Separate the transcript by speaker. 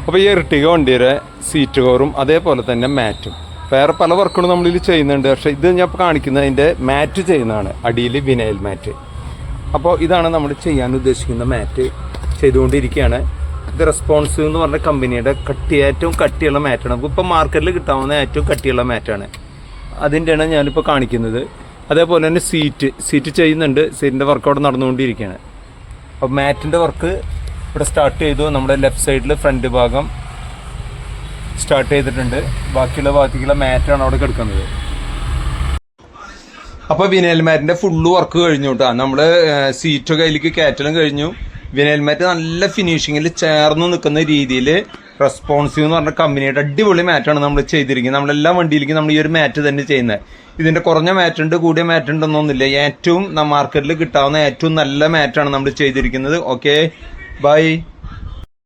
Speaker 1: അപ്പോൾ ഈ എർട്ടിക വണ്ടിയുടെ സീറ്റ് കവറും അതേപോലെ തന്നെ മാറ്റും വേറെ പല വർക്കുകളും നമ്മളിൽ ചെയ്യുന്നുണ്ട്. പക്ഷേ ഇത് ഞാൻ ഇപ്പോൾ കാണിക്കുന്നത് അതിൻ്റെ മാറ്റ് ചെയ്യുന്നതാണ്, അടിയിൽ വിനൈൽ മാറ്റ്. അപ്പോൾ ഇതാണ് നമ്മൾ ചെയ്യാൻ ഉദ്ദേശിക്കുന്ന മാറ്റ് ചെയ്തുകൊണ്ടിരിക്കുകയാണ്. ഇത് റെസ്പോൺസീവ് എന്ന് പറഞ്ഞ കമ്പനിയുടെ ഏറ്റവും കട്ടിയുള്ള മാറ്റാണ്. നമുക്കിപ്പോൾ മാർക്കറ്റിൽ കിട്ടാവുന്ന ഏറ്റവും കട്ടിയുള്ള മാറ്റാണ്. അതിൻ്റെയാണ് ഞാനിപ്പോൾ കാണിക്കുന്നത്. അതേപോലെ തന്നെ സീറ്റ് ചെയ്യുന്നുണ്ട്. സീറ്റിൻ്റെ വർക്ക് അവിടെ നടന്നുകൊണ്ടിരിക്കുകയാണ്. അപ്പോൾ മാറ്റിൻ്റെ വർക്ക് ഇവിടെ സ്റ്റാർട്ട് ചെയ്തു. നമ്മുടെ ലെഫ്റ്റ് സൈഡിൽ ഫ്രണ്ട് ഭാഗം സ്റ്റാർട്ട് ചെയ്തിട്ടുണ്ട്. ബാക്കിയുള്ള ഭാഗത്തേക്കുള്ള മാറ്റാണ് അവിടെ കിടക്കുന്നത്. അപ്പോൾ വിനൈൽ മാറ്റിൻ്റെ ഫുള്ള് വർക്ക് കഴിഞ്ഞു കേട്ടോ. നമ്മൾ സീറ്റൊക്കെ അതിലേക്ക് കയറ്റലും കഴിഞ്ഞു. വിനൈൽ മാറ്റ് നല്ല ഫിനിഷിങ്ങിൽ ചേർന്ന് നിൽക്കുന്ന രീതിയിൽ റെസ്പോൺസീവ് എന്ന് പറഞ്ഞ കമ്പനിയുടെ അടിപൊളി മാറ്റാണ് നമ്മൾ ചെയ്തിരിക്കുന്നത്. നമ്മളെല്ലാ വണ്ടിയിലേക്കും നമ്മൾ ഈ ഒരു മാറ്റ് തന്നെ ചെയ്യുന്നത്. ഇതിൻ്റെ കുറഞ്ഞ മാറ്റുണ്ട്, കൂടിയ മാറ്റുണ്ടെന്നൊന്നുമില്ല. ഏറ്റവും മാർക്കറ്റിൽ കിട്ടാവുന്ന ഏറ്റവും നല്ല മാറ്റാണ് നമ്മൾ ചെയ്തിരിക്കുന്നത്. Okay, by.